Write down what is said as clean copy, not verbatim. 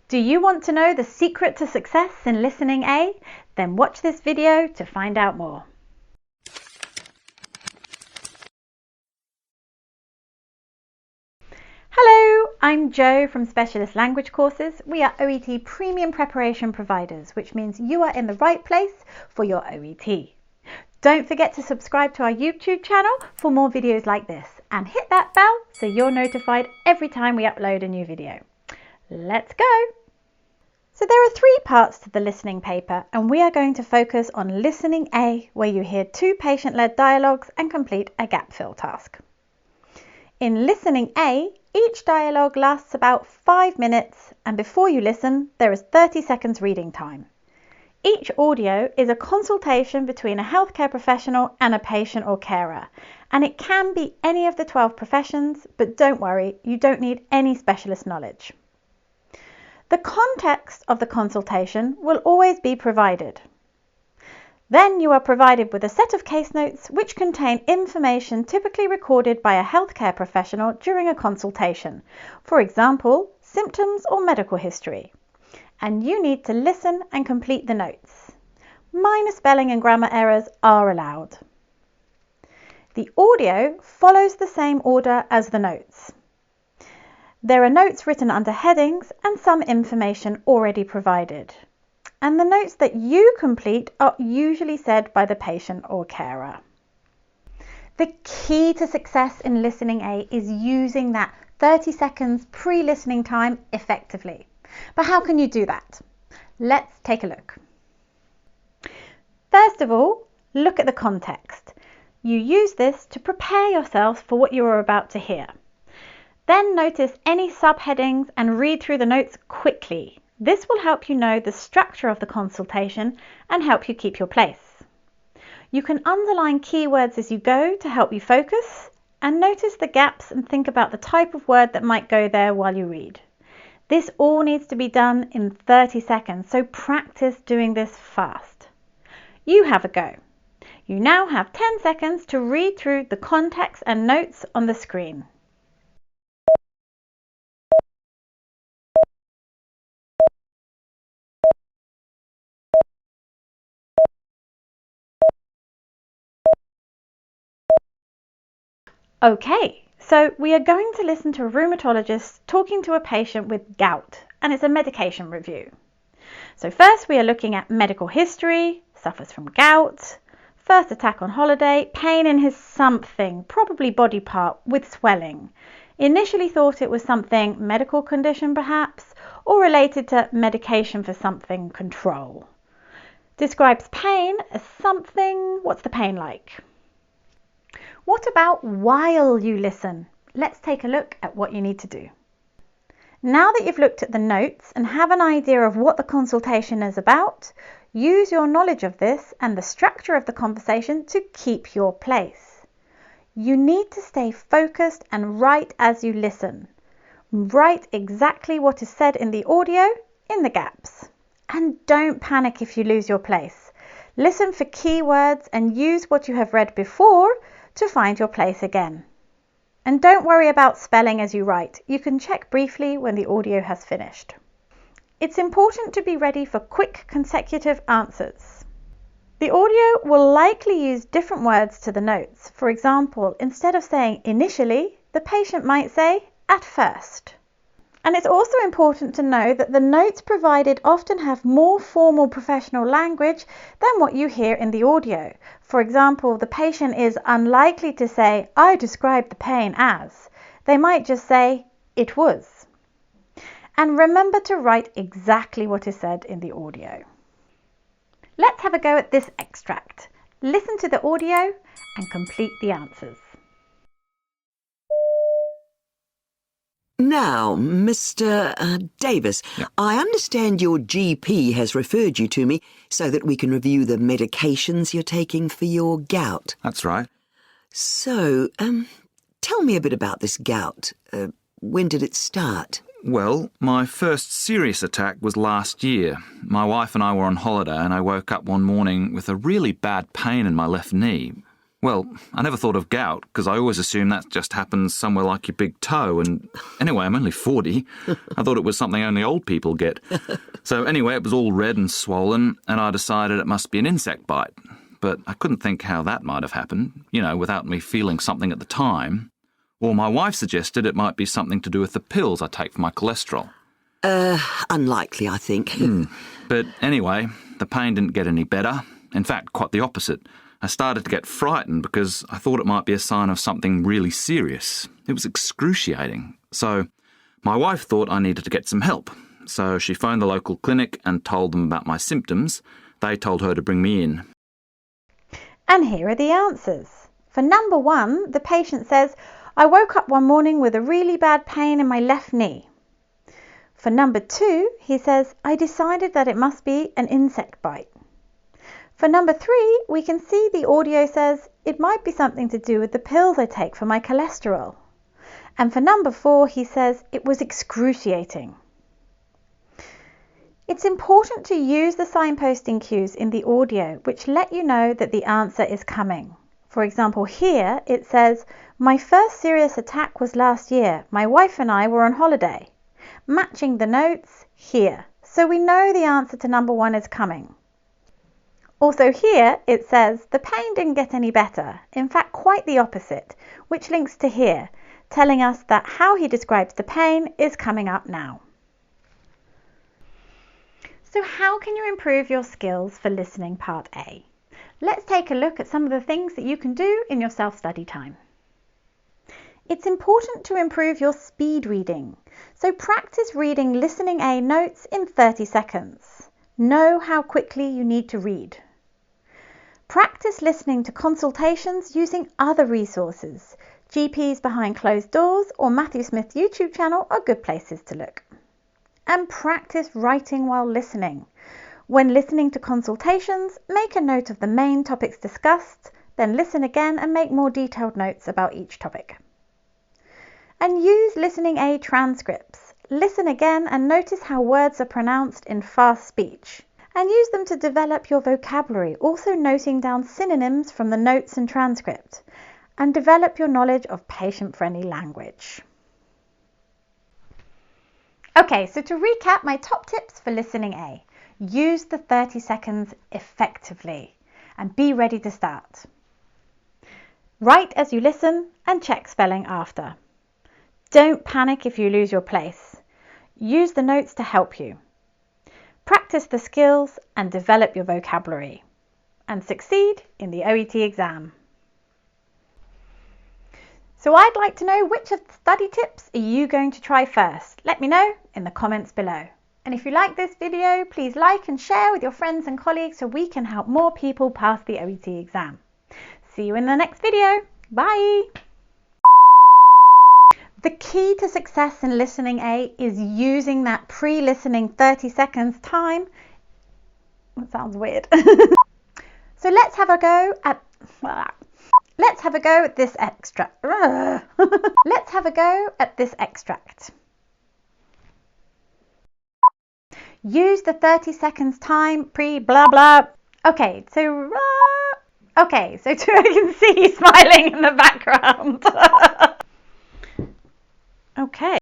Do you want to know the secret to success in Listening A? Then watch this video to find out more. Hello, I'm Jo from Specialist Language Courses. We are OET premium preparation providers, which means you are in the right place for your OET. Don't forget to subscribe to our YouTube channel for more videos like this and hit that bell so you're notified every time we upload a new video. Let's go! So there are 3 parts to the listening paper, and we are going to focus on Listening A, where you hear 2 patient-led dialogues and complete a gap fill task. In Listening A, each dialogue lasts about 5 minutes, and before you listen, there is 30 seconds reading time. Each audio is a consultation between a healthcare professional and a patient or carer, and it can be any of the 12 professions, but don't worry, you don't need any specialist knowledge. The context of the consultation will always be provided. Then you are provided with a set of case notes which contain information typically recorded by a healthcare professional during a consultation, for example, symptoms or medical history. And you need to listen and complete the notes. Minor spelling and grammar errors are allowed. The audio follows the same order as the notes. There are notes written under headings and some information already provided. And the notes that you complete are usually said by the patient or carer. The key to success in Listening A is using that 30 seconds pre-listening time effectively. But how can you do that? Let's take a look. First of all, look at the context. You use this to prepare yourself for what you are about to hear. Then notice any subheadings and read through the notes quickly. This will help you know the structure of the consultation and help you keep your place. You can underline keywords as you go to help you focus, and notice the gaps and think about the type of word that might go there while you read. This all needs to be done in 30 seconds, so practice doing this fast. You have a go. You now have 10 seconds to read through the context and notes on the screen. Okay, so we are going to listen to a rheumatologist talking to a patient with gout, and it's a medication review. So first we are looking at medical history, suffers from gout, first attack on holiday, pain in his something, probably body part with swelling. Initially thought it was something medical condition perhaps, or related to medication for something control. Describes pain as something, what's the pain like? What about while you listen? Let's take a look at what you need to do. Now that you've looked at the notes and have an idea of what the consultation is about, use your knowledge of this and the structure of the conversation to keep your place. You need to stay focused and write as you listen. Write exactly what is said in the audio in the gaps. And don't panic if you lose your place. Listen for keywords and use what you have read before to find your place again. And don't worry about spelling as you write. You can check briefly when the audio has finished. It's important to be ready for quick consecutive answers. The audio will likely use different words to the notes. For example, instead of saying initially, the patient might say at first. And it's also important to know that the notes provided often have more formal professional language than what you hear in the audio. For example, the patient is unlikely to say, I described the pain as. They might just say, it was. And remember to write exactly what is said in the audio. Let's have a go at this extract. Listen to the audio and complete the answers. Now, Mr. Davis, Yeah. I understand your GP has referred you to me so that we can review the medications you're taking for your gout. That's right. So, tell me a bit about this gout. When did it start? Well, my first serious attack was last year. My wife and I were on holiday and I woke up one morning with a really bad pain in my left knee. Well, I never thought of gout because I always assume that just happens somewhere like your big toe, and anyway, I'm only 40. I thought it was something only old people get. So anyway, it was all red and swollen, and I decided it must be an insect bite. But I couldn't think how that might have happened, without me feeling something at the time. Or my wife suggested it might be something to do with the pills I take for my cholesterol. Unlikely, I think. But anyway, the pain didn't get any better. In fact, quite the opposite. I started to get frightened because I thought it might be a sign of something really serious. It was excruciating. So my wife thought I needed to get some help. So she phoned the local clinic and told them about my symptoms. They told her to bring me in. And here are the answers. For number 1, the patient says, I woke up one morning with a really bad pain in my left knee. For number 2, he says, I decided that it must be an insect bite. For number 3, we can see the audio says, it might be something to do with the pills I take for my cholesterol. And for number 4, he says, it was excruciating. It's important to use the signposting cues in the audio which let you know that the answer is coming. For example, here it says, my first serious attack was last year. My wife and I were on holiday. Matching the notes here. So we know the answer to number 1 is coming. Also here it says, the pain didn't get any better. In fact, quite the opposite, which links to here, telling us that how he describes the pain is coming up now. So how can you improve your skills for listening part A? Let's take a look at some of the things that you can do in your self-study time. It's important to improve your speed reading. So practice reading Listening A notes in 30 seconds. Know how quickly you need to read. Practice listening to consultations using other resources. GPs Behind Closed Doors or Matthew Smith's YouTube channel are good places to look. And practice writing while listening. When listening to consultations, make a note of the main topics discussed, then listen again and make more detailed notes about each topic. And use Listening A transcripts. Listen again and notice how words are pronounced in fast speech. And use them to develop your vocabulary, also noting down synonyms from the notes and transcript. And develop your knowledge of patient-friendly language. Okay, so to recap my top tips for Listening A. Use the 30 seconds effectively and be ready to start. Write as you listen and check spelling after. Don't panic if you lose your place. Use the notes to help you. Practice the skills and develop your vocabulary. And succeed in the OET exam. So I'd like to know which of the study tips are you going to try first? Let me know in the comments below. And if you like this video, please like and share with your friends and colleagues so we can help more people pass the OET exam. See you in the next video. Bye! The key to success in Listening A is using that pre-listening 30 seconds time. That sounds weird. So let's have a go at this extract. Let's have a go at this extract. Use the 30 seconds time pre blah blah. Okay, so I can see you smiling in the background. Okay.